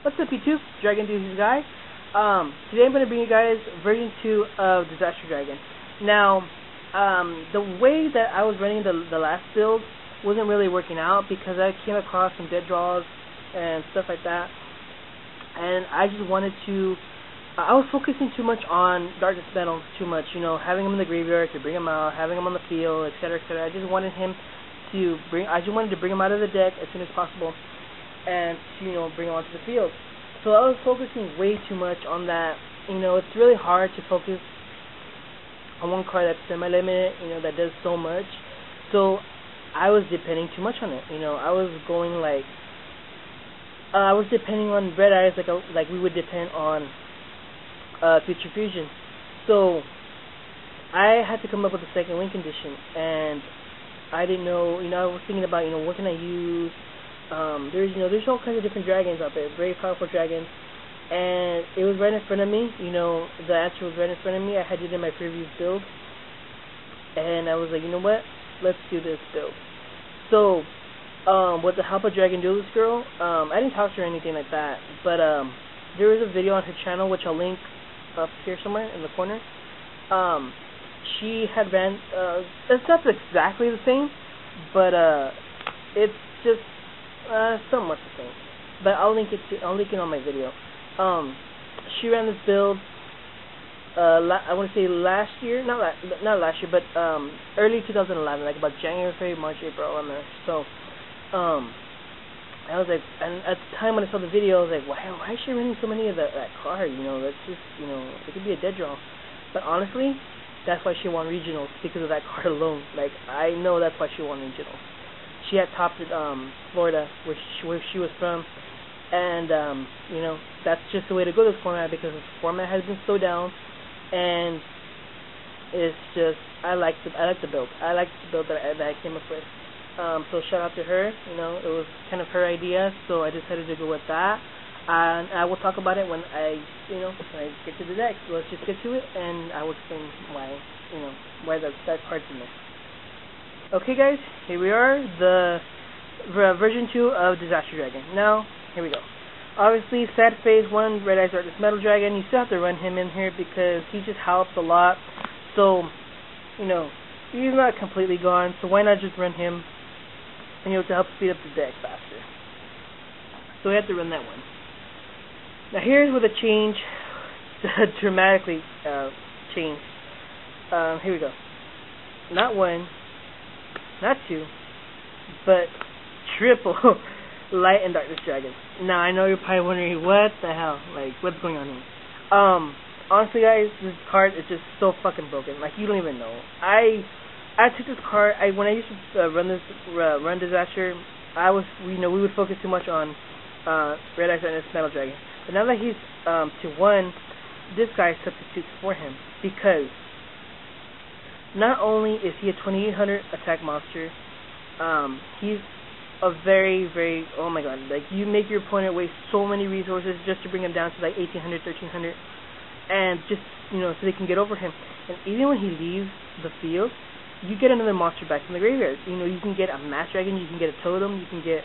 What's up, YouTube? DragonDuelistGirl guy. Today I'm going to bring you guys version 2 of Disaster Dragon. Now, the way that I was running the last build wasn't really working out because I came across some dead draws and stuff like that. And I just wanted to... I was focusing too much on Darkness Metal, too much, you know, having him in the graveyard to bring him out, having him on the field, etc., etc. I just wanted to bring him out of the deck as soon as possible and to, you know, bring him onto the field. So I was focusing way too much on that. You know, it's really hard to focus on one card that's semi-limited, you know, that does so much. So I was depending too much on it. You know, I was going like, I was depending on Red Eyes like we would depend on Future Fusion. So I had to come up with a second win condition, and I didn't know, you know, I was thinking about, you know, what can I use. There's all kinds of different dragons out there, very powerful dragons, and it was right in front of me. You know, the answer was right in front of me. I had it in my previous build, and I was like, you know what, let's do this build. So, with the help of DragonDuelistGirl, I didn't talk to her or anything like that, but there was a video on her channel, which I'll link up here somewhere in the corner. She had ran, it's not exactly the same, but it's just somewhat the same. But I'll link it on my video. She ran this build, I want to say last year, not last year, but early 2011, like about January, February, March, April, around there. So, I was like, and at the time when I saw the video, I was like, why is she running so many of that card? You know, that's just, you know, it could be a dead draw. But honestly, that's why she won regionals, because of that card alone. Like, I know that's why she won regionals. She had topped it, Florida, where she was from, and you know, that's just the way to go this format, because this format has been slowed down, and it's just, I like the build. I like the build that I came up with. So shout out to her. You know, it was kind of her idea, so I decided to go with that. And I will talk about it when I get to the deck. So let's just get to it, and I will explain why, you know, why that card's in there. Okay, guys, here we are, the version 2 of Disaster Dragon. Now, here we go. Obviously, Sad Phase 1, Red Eyes Darkness Metal Dragon. You still have to run him in here because he just helps a lot. So, you know, he's not completely gone, so why not just run him, you know, to help speed up the deck faster. So we have to run that one. Now here's where the change dramatically changed. Here we go. Not one, not two, but triple Light and Darkness Dragons. Now I know you're probably wondering, what the hell? Like, what's going on here? Honestly, guys, this card is just so fucking broken. Like, you don't even know. I took this card. When I used to run Disaster, we would focus too much on Red Eyes Darkness Metal Dragon. But now that he's to 1, this guy substitutes for him, because not only is he a 2800 attack monster, he's a very, very, oh my god, like, you make your opponent waste so many resources just to bring him down to like 1800, 1300, and just, you know, so they can get over him. And even when he leaves the field, you get another monster back from the graveyard. You know, you can get a Mass Dragon, you can get a Totem, you can get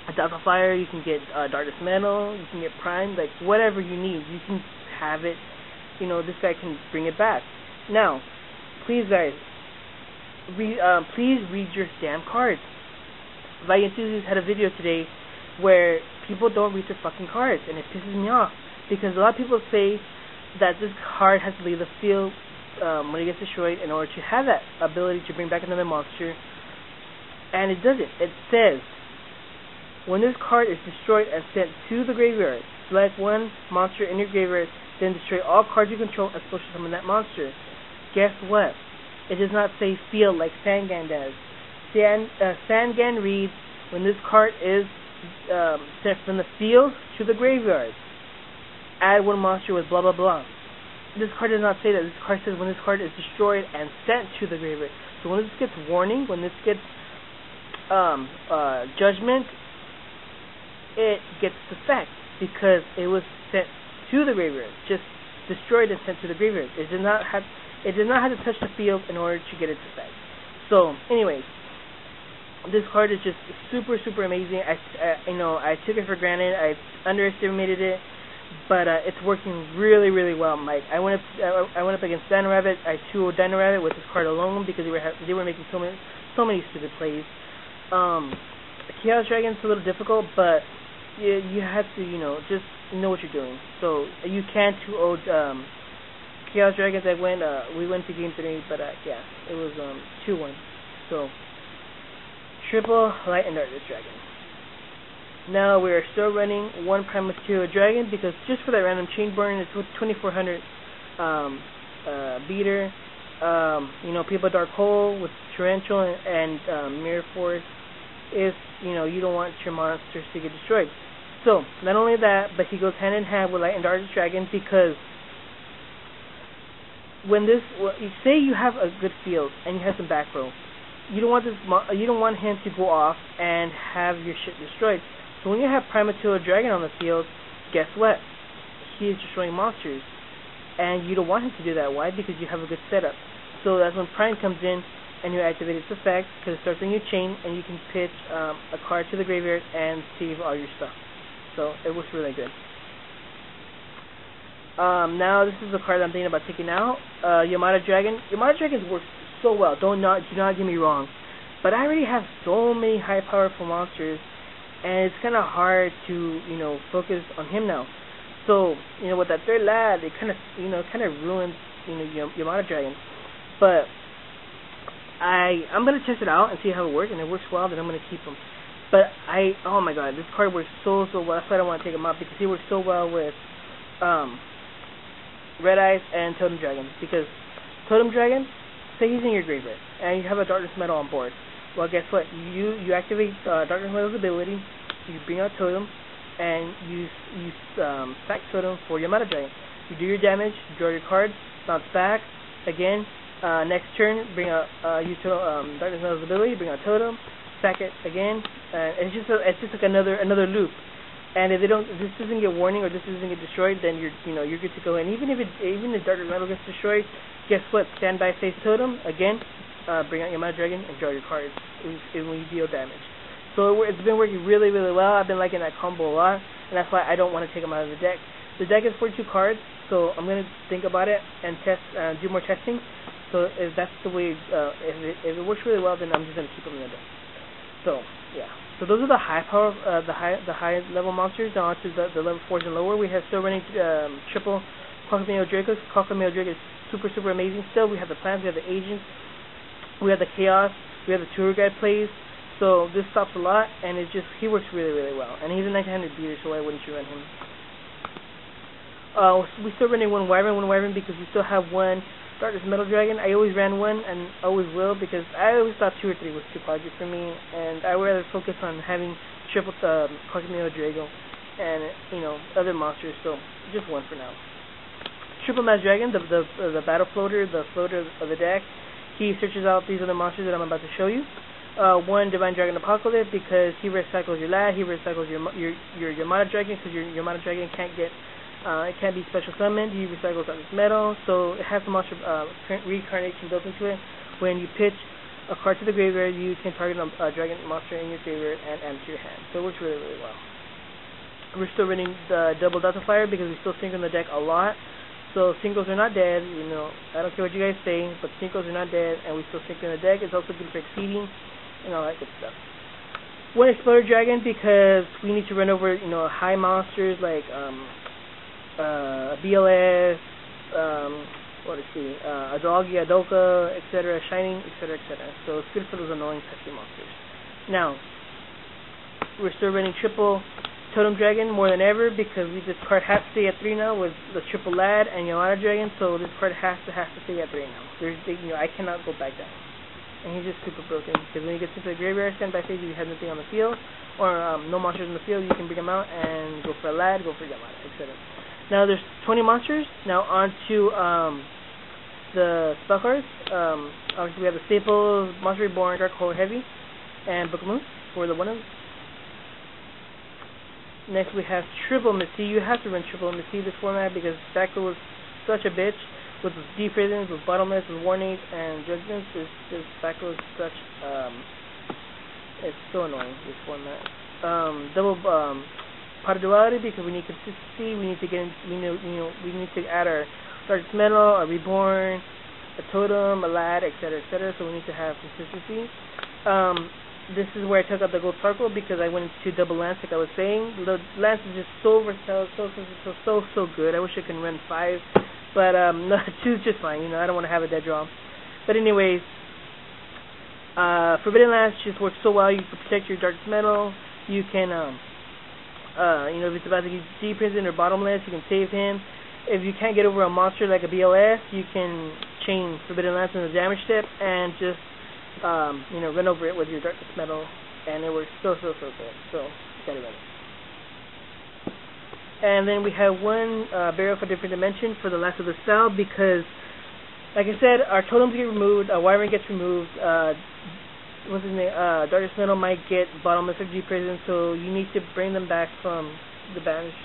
a Doubtfire, you can get Darkness Metal, you can get Prime, like, whatever you need, you can have it. You know, this guy can bring it back. Now, please, guys, please read your damn cards. Valiant Enthusiast had a video today where people don't read their fucking cards, and it pisses me off, because a lot of people say that this card has to leave the field when it gets destroyed in order to have that ability to bring back another monster, and it doesn't. It says, when this card is destroyed and sent to the graveyard, select one monster in your graveyard, then destroy all cards you control and special summon that monster. Guess what? It does not say field like Sangan does. Sangan reads, when this card is sent from the field to the graveyard, add one monster with blah blah blah. This card does not say that. This card says when this card is destroyed and sent to the graveyard. So when this gets warning, when this gets judgment, it gets effect because it was sent to the graveyard, just destroyed and sent to the graveyard. It did not have to touch the field in order to get its effect. So, anyways, This card is just super amazing. I took it for granted. I underestimated it, but it's working really well. Like I went up against Dino Rabbit. I 2-0 Dino Rabbit with this card alone because they were making so many stupid plays. Chaos Dragon's a little difficult, but you have to just know what you're doing. So you can 2-0 Chaos Dragons. We went to game 3, but yeah, it was 2-1. So triple Light and Darkness Dragon. Now we are still running one Prime Material Dragon because just for that random chain burn, it's with 2400 beater. People Dark Hole with Torrential and Mirror Force if you don't want your monsters to get destroyed. So not only that, but he goes hand in hand with Light and Darkness Dragon because when you say you have a good field and you have some back row, you don't want him to go off and have your shit destroyed. So when you have Prime Material Dragon on the field, guess what? He is destroying monsters, and you don't want him to do that. Why? Because you have a good setup. So that's when Prime comes in and you activate its effect because it starts on your chain, and you can pitch a card to the graveyard and save all your stuff. So it works really good. Now this is the card I'm thinking about taking out. Yamada Dragon. Yamada Dragon works so well. Do not get me wrong, but I already have so many high powerful monsters, and it's kind of hard to focus on him now. So with that third lad, it kind of ruins Yamada Dragon. But I'm gonna test it out and see how it works, and if it works well, then I'm gonna keep him. But oh my god, this card works so well. That's why I don't want to take him out, because he works so well with Red Eyes and Totem Dragon. Because Totem Dragon, say he's in your graveyard and you have a Darkness Metal on board. Well, guess what? You activate Darkness Metal's ability. You bring out Totem, and you sack Totem for Yamada Dragon. You do your damage, draw your card, bounce back again. Next turn, bring out use Darkness Metal's ability, bring out Totem, sack it again. It's just like another loop. And if this doesn't get warning or this doesn't get destroyed, then you're good to go. And even if Darkness Metal gets destroyed, guess what? Stand by, face Totem again. Bring out Yamada Dragon and draw your cards when you deal damage. So it's been working really well. I've been liking that combo a lot, and that's why I don't want to take them out of the deck. The deck is 42 cards, so I'm gonna think about it and test, do more testing. So if that's the way, if it works really well, then I'm just gonna keep them in the deck. So yeah. So those are the high power, the high level monsters. Now onto the level 4s and lower. We have still running triple Cockameo Dracos. Cockameo Draco is super amazing. Still, we have the plants, we have the agents, we have the chaos, we have the tour guide plays. So this stops a lot, and he works really well. And he's a 1900 beater, so why wouldn't you run him? We still running one Wyvern because we still have one Darkness Metal Dragon. I always ran one and always will, because I always thought 2 or 3 was too podgy for me, and I would rather focus on having triple Cockameo Draco and other monsters. So just one for now. Triple Mass Dragon, the battle floater, the floater of the deck. He searches out these other monsters that I'm about to show you. One Divine Dragon Apocalypse, because he recycles your lad, he recycles your Yamada Dragon, because your Yamada Dragon can't get it can't be special summoned. He recycles Darkness Metal, so it has some monster reincarnation built into it. When you pitch a card to the graveyard, you can target a dragon monster in your graveyard and add it to your hand. So it works really well. We're still running the double Delta Flyer because we still sync on the deck a lot. So singles are not dead, I don't care what you guys say, but singles are not dead, and we still sync on the deck. It's also good for exceeding and all that good stuff. One Explorer Dragon, because we need to run over high monsters like BLS, Adolgi, Adoka, etc., Shining, etc., etc. So it's good for those annoying pesky monsters. Now, we're still running triple Totem Dragon more than ever, because this card has to stay at 3 now with the triple Lad and Yamada Dragon, so this card has to stay at 3 now. I cannot go back down. And he's just super broken, because when he gets into the graveyard, stand by phase, you have nothing on the field, or no monsters in the field, you can bring him out and go for a Lad, go for Yamada, etc. Now there's 20 monsters. Now on to the spell cards. Obviously we have the staples, Monster Reborn, Dark Hole Heavy, and Book of Moons for the 1-of. Next we have Triple Misty. You have to run Triple Misty this format because Stackle is such a bitch with deep prisons, with bottomless, with warnings and judgments. This Stackle is such It's so annoying, this format. Double pot duality because we need consistency. We need to get in, we need to add our Darkest Metal, a Reborn, a Totem, a Lad, etc., etc. So we need to have consistency. This is where I took out the gold sparkle because I went into double lance, like I was saying. The lance is just so versatile, so good. I wish I could run 5, but no, 2 is just fine. I don't want to have a dead draw. But anyways, Forbidden Lance just works so well. You can protect your Darkest Metal. You can, if it's about to get deep prison or bottomless, you can save him. If you can't get over a monster like a BLS, you can chain Forbidden Lance in the damage step and just run over it with your Darkest Metal, and it works so good. So, gotta run it. And then we have one barrel for different dimension for the last of the spell because, like I said, our totems get removed, Wyvern gets removed, what's his name? Darkest Metal might get bottomless or deep prison, so you need to bring them back from the banish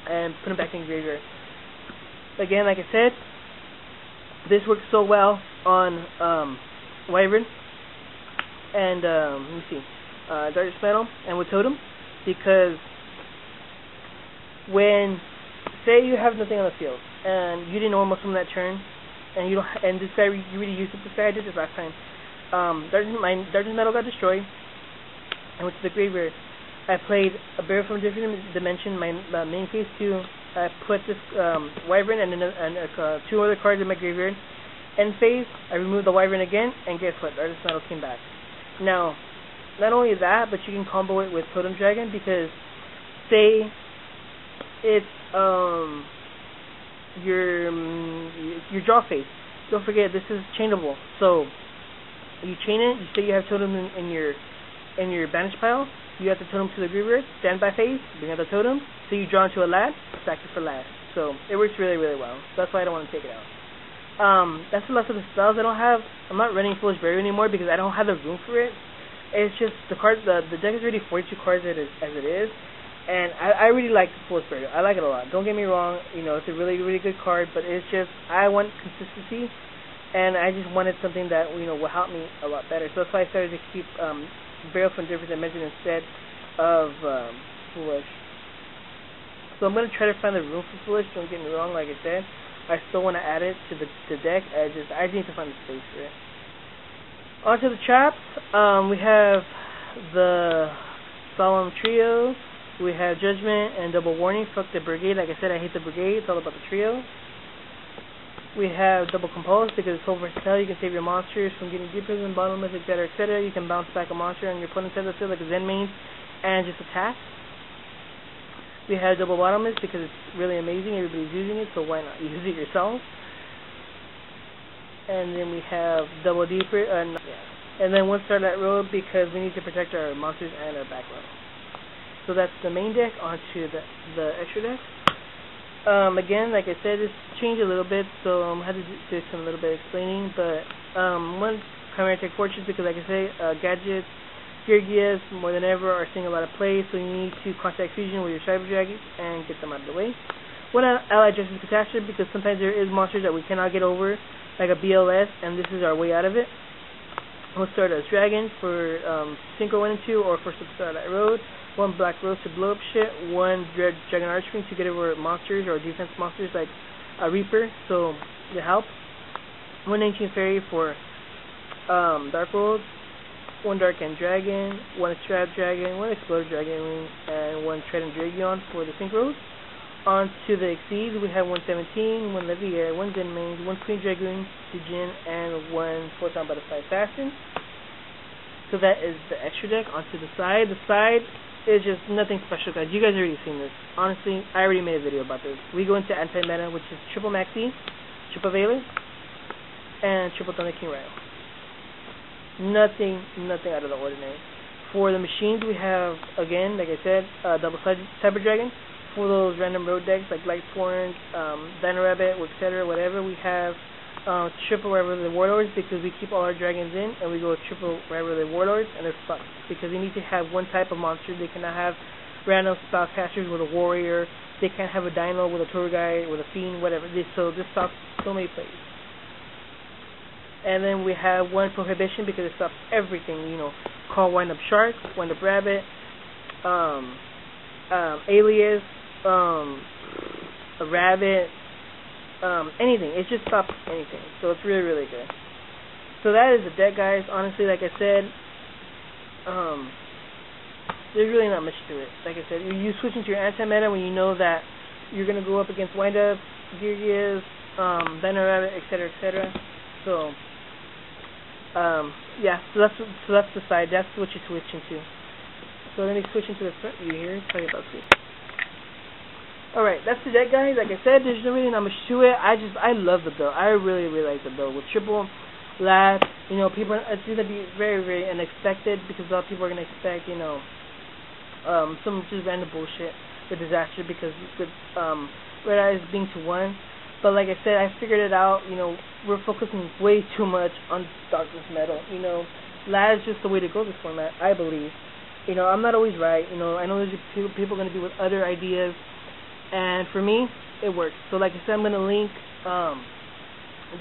and put them back in the graveyard. Again, like I said, this works so well on Wyvern and let me see, Darkest Metal and with Totem, because when, say you have nothing on the field and you didn't almost summon that turn, and you don't, and this guy, you really used it. This guy, I did this last time. Darkest Metal got destroyed. I went to the graveyard. I played a bear from a different dimension, my main phase 2. I put this Wyvern and 2 other cards in my graveyard. End phase, I removed the Wyvern again, and guess what? Darkest Metal came back. Now, not only that, but you can combo it with Totem Dragon, because say it's your draw phase. Don't forget, this is chainable. So you chain it. You say you have Totem in your banish pile. You have the Totem to the graveyard. Standby phase. Bring out the Totem. So you draw into a Lad. Stack it for Lad. So it works really well. So that's why I don't want to take it out. That's the last of the spells. I'm not running Foolish Burial anymore because I don't have the room for it. It's just the cards. The deck is already 42 cards as it is. And I really like the Foolish Burial. I like it a lot. Don't get me wrong. It's a really good card. But it's just, I want consistency. And I just wanted something that, will help me a lot better. So that's why I started to keep Burial from different dimensions instead of Foolish. So I'm going to try to find the room for Foolish. Don't get me wrong. Like I said, I still want to add it to the deck. I just need to find the space for it. On to the traps. We have the Solemn Trio. We have Judgment and Double Warning. Fuck the Brigade. Like I said, I hate the Brigade. It's all about the trio. We have Double Compulse because it's so versatile. You can save your monsters from getting deeper than bottomless, etc., etc. You can bounce back a monster on your opponent's head, like a Zen main, and just attack. We have Double Bottomless because it's really amazing. Everybody's using it, so why not use it yourself? And then we have Double Deeper, and then one Starlight Road because we need to protect our monsters and our back row. So that's the main deck. Onto the extra deck. Again, like I said, it's changed a little bit, so I had to do some little bit of explaining. But one primary tech Fortress because, like I say, gadgets, Gear more than ever are seeing a lot of play, so you need to contact fusion with your Cyber Dragon and get them out of the way. One Allied Justice Catastrophe because sometimes there is monsters that we cannot get over, like a BLS, and this is our way out of it. We'll start as Dragon for Synchro 1 and 2, or for Starlight Road. 1 Black Rose to blow up shit. 1 Dragon Archwing to get over monsters or defense monsters like a Reaper, so it helps. 1 Ancient Fairy for Dark World. 1 Dark End Dragon. 1 Strap Dragon. 1 Exploder Dragon, and 1 Trident Dragon for the Synchros. On to the Exceeds, we have 117, 1 Leviair, 1 Zen Mains, 1 Queen Dragoon, Djinn, and 1 Photon Butterfly Assassin. So that is the extra deck. Onto the side. The side is just nothing special, guys. You guys already seen this. Honestly, I already made a video about this. We go into anti-meta, which is Triple Maxi, Triple Veiler, and Triple Thunder King Rhino. Nothing out of the ordinary. For the machines, we have, again, like I said, Double Cyber Dragon. For those random road decks like Light Sworn, Dino Rabbit, etc., whatever, we have Triple Rivalry Warlords because we keep all our dragons in, and we go Triple Rivalry Warlords, and they're fucked because they need to have one type of monster. They cannot have random spellcasters with a warrior. They can't have a dino with a tour guide, with a fiend, whatever. So this stops so many plays. And then we have 1 Prohibition because it stops everything, called Wind Up Shark, Wind Up Rabbit, Alias, a rabbit, anything. It just stops anything. So it's really, really good. So that is the deck, guys. Honestly, like I said, there's really not much to it. Like I said, you switch into your anti-meta when you know that you're going to go up against Wind Up, Geargiz, Dino Rabbit, etc., etc. So, yeah, so that's the side. That's what you switch into. So let me switch into the front view here. Tell you about this. Alright, that's the deck, guys. Like I said, there's really not much to it. I love the build. I really, really like the build. With triple LAD, you know, people, it's going to be very, very unexpected because a lot of people are going to expect, you know, some just random bullshit with Disaster because with Red Eyes being to 1. But like I said, I figured it out. You know, we're focusing way too much on Darkness Metal. You know, LAD is just the way to go this format, I believe. You know, I'm not always right. You know, I know there's people going to be with other ideas. And for me, it works. So like I said, I'm going to link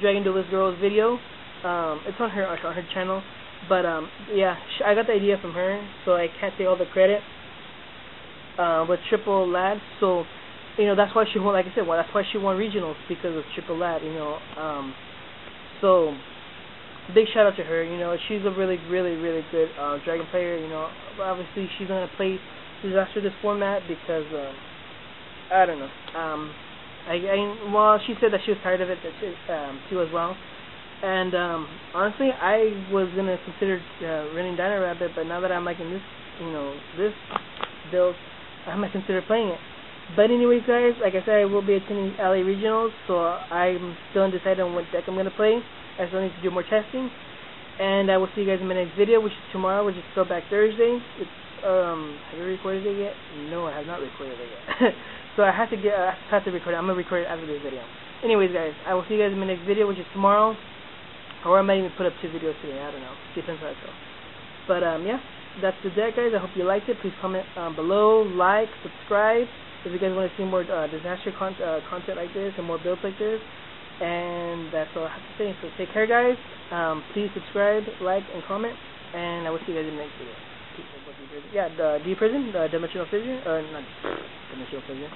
DragonDuelistGirl's video. It's on her channel. But yeah, I got the idea from her, so I can't take all the credit with triple LAD. So, you know, that's why she won, like I said, well, that's why she won regionals, because of triple LAD, you know. So, big shout out to her. You know, she's a really, really, really good Dragon player. You know, obviously she's going to play Disaster this format because, I don't know. Well, she said that she was tired of it too as well. And honestly, I was gonna consider running Dino Rabbit, but now that I'm like in this, you know, this build, I might consider playing it. But anyways, guys, like I said, I will be attending LA regionals, so I'm still undecided on what deck I'm gonna play. I still need to do more testing, and I will see you guys in my next video, which is tomorrow, which is Throwback Thursday. It's have you recorded it yet? No, I have not recorded it yet. So I have to record it. I'm gonna record it after this video. Anyways, guys, I will see you guys in my next video, which is tomorrow. Or I might even put up 2 videos today. I don't know. Depends how I feel. But yeah, that's the deck, guys. I hope you liked it. Please comment below, like, subscribe if you guys want to see more Disaster content like this and more builds like this. And that's all I have to say. So take care, guys. Please subscribe, like, and comment. And I will see you guys in the next video. Yeah, the D-Prison, the Dimensional Fissure, not Dimensional Fissure.